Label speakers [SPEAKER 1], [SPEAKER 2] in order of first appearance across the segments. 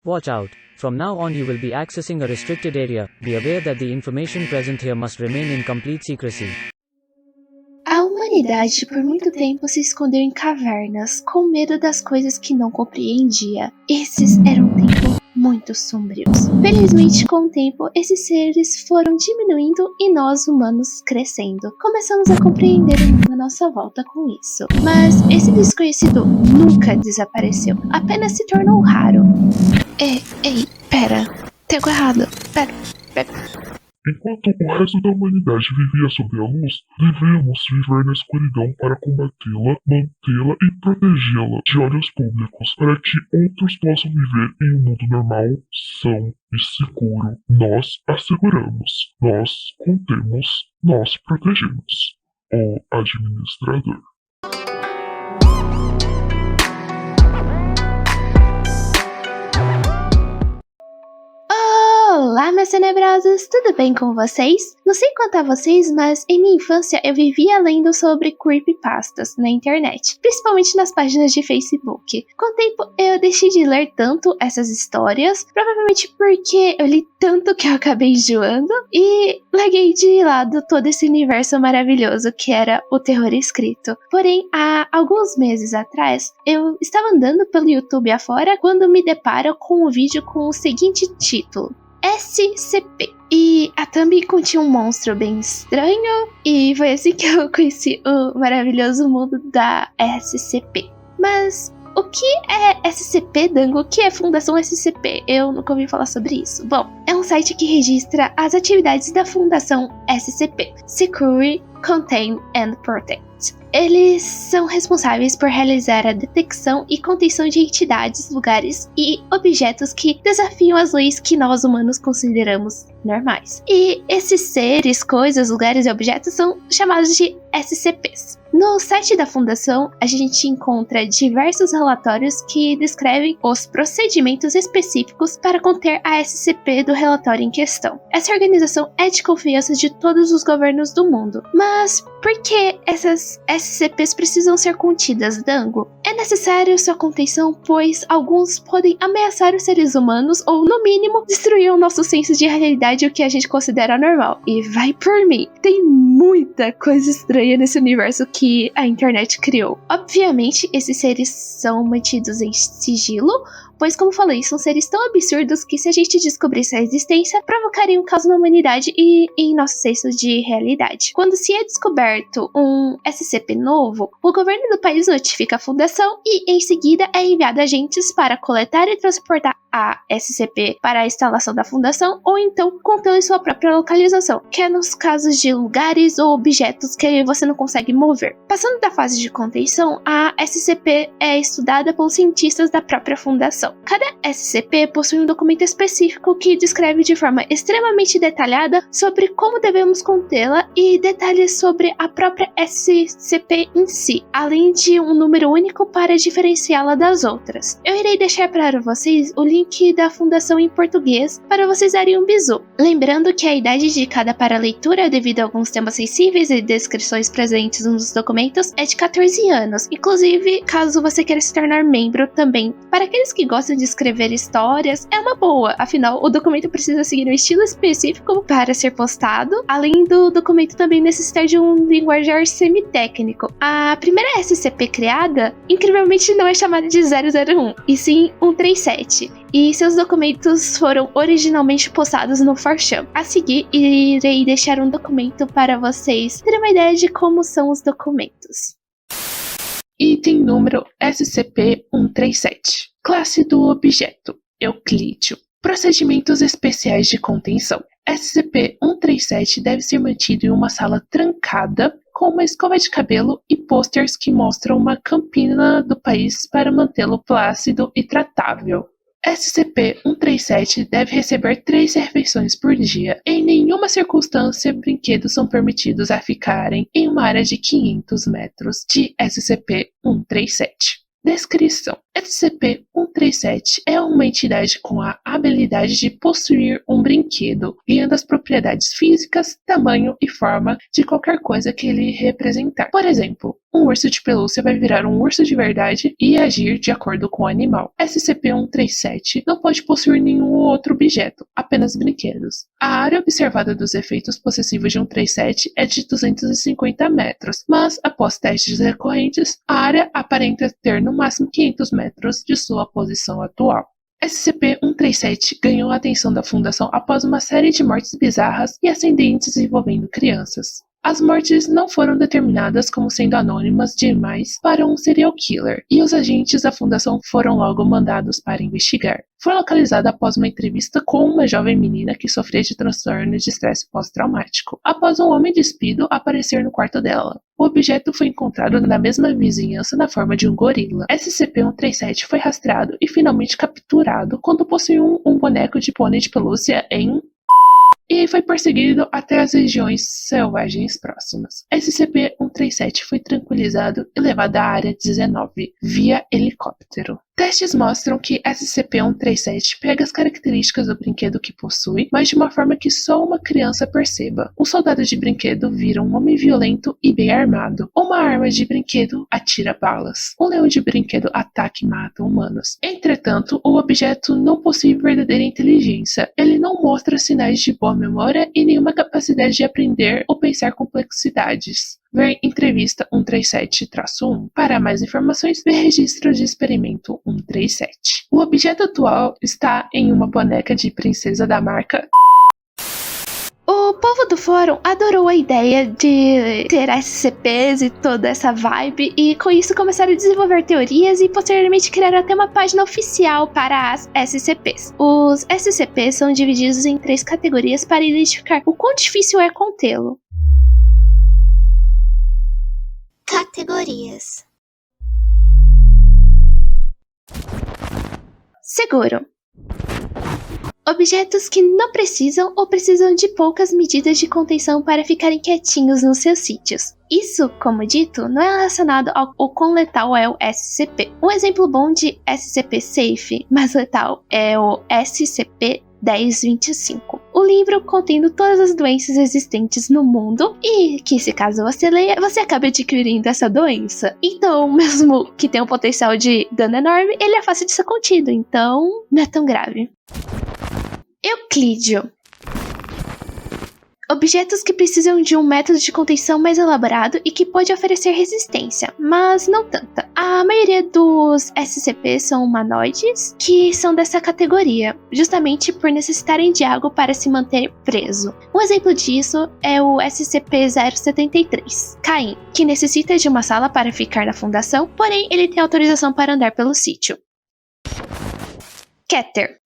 [SPEAKER 1] Watch out. From now on you will be accessing a restricted area. Be aware that the information present here must remain in complete secrecy.
[SPEAKER 2] A humanidade por muito tempo se escondeu em cavernas, com medo das coisas que não compreendia. Esses eram tempos muito sombrios. Felizmente, com o tempo, esses seres foram diminuindo e nós, humanos, crescendo. Começamos a compreender o mundo à nossa volta com isso. Mas esse desconhecido nunca desapareceu, apenas se tornou raro. Ei, pera, tem algo errado, pera.
[SPEAKER 3] Enquanto o resto da humanidade vivia sob a luz, devemos viver na escuridão para combatê-la, mantê-la e protegê-la de olhos públicos, para que outros possam viver em um mundo normal, são e seguro. Nós asseguramos, nós contemos, nós protegemos. O administrador.
[SPEAKER 2] Olá, meus tenebrosos, tudo bem com vocês? Não sei quanto a vocês, mas em minha infância eu vivia lendo sobre creepypastas na internet, principalmente nas páginas de Facebook. Com o tempo eu deixei de ler tanto essas histórias, provavelmente porque eu li tanto que eu acabei enjoando, e larguei de lado todo esse universo maravilhoso que era o terror escrito. Porém, há alguns meses atrás, eu estava andando pelo YouTube afora quando me deparo com um vídeo com o seguinte título: SCP. E a thumb continha um monstro bem estranho, e foi assim que eu conheci o maravilhoso mundo da SCP. Mas o que é SCP, Dango? O que é Fundação SCP? Eu nunca ouvi falar sobre isso. Bom, é um site que registra as atividades da Fundação SCP, Secure, Contain and Protect. Eles são responsáveis por realizar a detecção e contenção de entidades, lugares e objetos que desafiam as leis que nós humanos consideramos normais. E esses seres, coisas, lugares e objetos são chamados de SCPs. No site da Fundação, a gente encontra diversos relatórios que descrevem os procedimentos específicos para conter a SCP do relatório em questão. Essa organização é de confiança de todos os governos do mundo. Mas por que essas SCPs precisam ser contidas, Dango? É necessário sua contenção, pois alguns podem ameaçar os seres humanos ou, no mínimo, destruir o nosso senso de realidade, o que a gente considera normal. E vai por mim, tem muita coisa estranha nesse universo que a internet criou. Obviamente, esses seres são mantidos em sigilo, pois, como falei, são seres tão absurdos que, se a gente descobrisse a existência, provocaria um caos na humanidade e em nosso senso de realidade. Quando se é descoberto um SCP novo, o governo do país notifica a fundação e, em seguida, é enviado agentes para coletar e transportar a SCP para a instalação da fundação, ou então contê-la em sua própria localização, que é nos casos de lugares ou objetos que você não consegue mover. Passando da fase de contenção, a SCP é estudada pelos cientistas da própria fundação. Cada SCP possui um documento específico que descreve de forma extremamente detalhada sobre como devemos contê-la e detalhes sobre a própria SCP em si, além de um número único para diferenciá-la das outras. Eu irei deixar para vocês o link da fundação em português para vocês darem um bisu. Lembrando que a idade indicada para a leitura, devido a alguns temas sensíveis e descrições presentes nos documentos, é de 14 anos. Inclusive, caso você queira se tornar membro também, para aqueles que gostam de escrever histórias, é uma boa. Afinal, o documento precisa seguir um estilo específico para ser postado, além do documento também necessitar de um linguajar semi-técnico. A primeira SCP criada, incrivelmente, não é chamada de 001, e sim 137. E seus documentos foram originalmente postados no 4chan. A seguir, irei deixar um documento para vocês terem uma ideia de como são os documentos.
[SPEAKER 4] Item número SCP-137. Classe do objeto: Euclídeo. Procedimentos especiais de contenção. SCP-137 deve ser mantido em uma sala trancada, com uma escova de cabelo e posters que mostram uma campina do país para mantê-lo plácido e tratável. SCP-137 deve receber 3 refeições por dia. Em nenhuma circunstância, brinquedos são permitidos a ficarem em uma área de 500 metros de SCP-137. Descrição: SCP-137 é uma entidade com a habilidade de possuir um brinquedo, guiando as propriedades físicas, tamanho e forma de qualquer coisa que ele representar. Por exemplo, um urso de pelúcia vai virar um urso de verdade e agir de acordo com o animal. SCP-137 não pode possuir nenhum outro objeto, apenas brinquedos. A área observada dos efeitos possessivos de 137 é de 250 metros, mas após testes recorrentes, a área aparenta ter no máximo 500 metros de sua posição atual. SCP-137 ganhou a atenção da Fundação após uma série de mortes bizarras e acidentes envolvendo crianças. As mortes não foram determinadas como sendo anônimas demais para um serial killer, e os agentes da Fundação foram logo mandados para investigar. Foi localizada após uma entrevista com uma jovem menina que sofria de transtorno de estresse pós-traumático, após um homem despido aparecer no quarto dela. O objeto foi encontrado na mesma vizinhança na forma de um gorila. SCP-137 foi rastreado e finalmente capturado quando possuía um boneco de pônei de pelúcia e foi perseguido até as regiões selvagens próximas. SCP-137 foi tranquilizado e levado à Área 19 via helicóptero. Testes mostram que SCP-137 pega as características do brinquedo que possui, mas de uma forma que só uma criança perceba. Um soldado de brinquedo vira um homem violento e bem armado. Uma arma de brinquedo atira balas. Um leão de brinquedo ataca e mata humanos. Entretanto, o objeto não possui verdadeira inteligência. Ele não mostra sinais de boa memória e nenhuma capacidade de aprender ou pensar complexidades. Ver entrevista 137-1. Para mais informações, ver registro de experimento 137. O objeto atual está em uma boneca de princesa da marca.
[SPEAKER 2] O povo do fórum adorou a ideia de ter SCPs e toda essa vibe, e com isso começaram a desenvolver teorias e posteriormente criaram até uma página oficial para as SCPs. Os SCPs são divididos em 3 categorias para identificar o quão difícil é contê-lo.
[SPEAKER 5] Categorias:
[SPEAKER 2] seguro. Objetos que não precisam ou precisam de poucas medidas de contenção para ficarem quietinhos nos seus sítios. Isso, como dito, não é relacionado ao quão letal é o SCP. Um exemplo bom de SCP safe, mas letal, é o SCP-1025. O livro contendo todas as doenças existentes no mundo e que, se caso você leia, você acaba adquirindo essa doença. Então, mesmo que tenha um potencial de dano enorme, ele é fácil de ser contido, então não é tão grave. Euclídeo. Objetos que precisam de um método de contenção mais elaborado e que pode oferecer resistência, mas não tanta. A maioria dos SCP são humanoides, que são dessa categoria, justamente por necessitarem de algo para se manter preso. Um exemplo disso é o SCP-073, Caim, que necessita de uma sala para ficar na fundação, porém ele tem autorização para andar pelo sítio. Keter.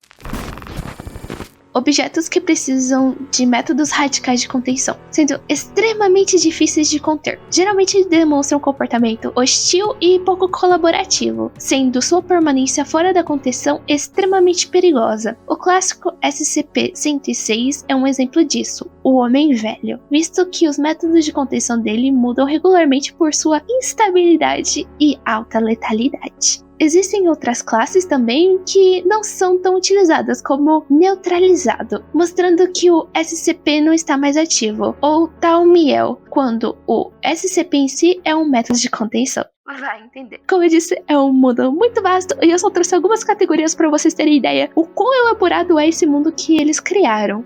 [SPEAKER 2] Objetos que precisam de métodos radicais de contenção, sendo extremamente difíceis de conter. Geralmente demonstram um comportamento hostil e pouco colaborativo, sendo sua permanência fora da contenção extremamente perigosa. O clássico SCP-106 é um exemplo disso, o Homem Velho, visto que os métodos de contenção dele mudam regularmente por sua instabilidade e alta letalidade. Existem outras classes também que não são tão utilizadas, como neutralizado, mostrando que o SCP não está mais ativo, ou Taumiel, quando o SCP em si é um método de contenção. Vai entender. Como eu disse, é um mundo muito vasto e eu só trouxe algumas categorias para vocês terem ideia o quão elaborado é esse mundo que eles criaram.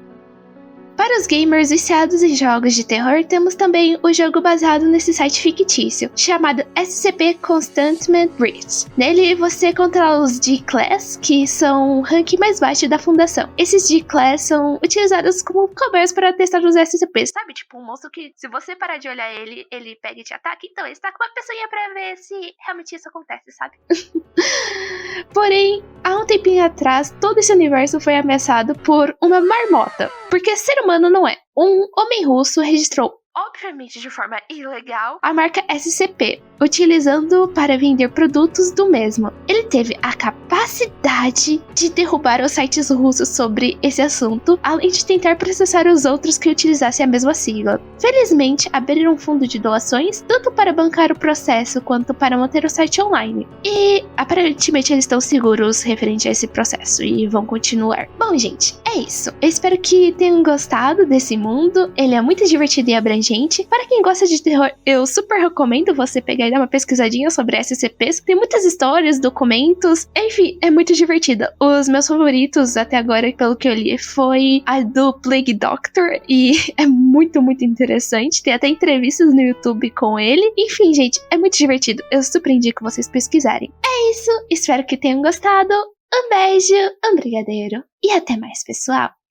[SPEAKER 2] Para os gamers viciados em jogos de terror, temos também o jogo baseado nesse site fictício, chamado SCP Constantment Breach. Nele, você controla os D-Class, que são o rank mais baixo da fundação. Esses D-Class são utilizados como cobaias para testar os SCPs. Sabe, tipo um monstro que, se você parar de olhar ele, ele pega e te ataca? Então, ele está com uma pessoinha para ver se realmente isso acontece, sabe? Porém, há um tempinho atrás, todo esse universo foi ameaçado por uma marmota, porque ser humano não é. Um homem russo registrou, obviamente de forma ilegal, a marca SCP, utilizando para vender produtos do mesmo. Ele teve a capacidade de derrubar os sites russos sobre esse assunto, além de tentar processar os outros que utilizassem a mesma sigla. Felizmente, abriram um fundo de doações, tanto para bancar o processo quanto para manter o site online. E aparentemente eles estão seguros referente a esse processo e vão continuar. Bom, gente, é isso. Eu espero que tenham gostado desse mundo. Ele é muito divertido e abrangente. Para quem gosta de terror, eu super recomendo você pegar aí dar uma pesquisadinha sobre SCPs. Tem muitas histórias, documentos, enfim, é muito divertida. Os meus favoritos até agora, pelo que eu li, foi a do Plague Doctor, e é muito, muito interessante. Tem até entrevistas no YouTube com ele. Enfim, gente, é muito divertido. Eu super indico vocês pesquisarem. É isso, espero que tenham gostado. Um beijo, um brigadeiro e até mais, pessoal!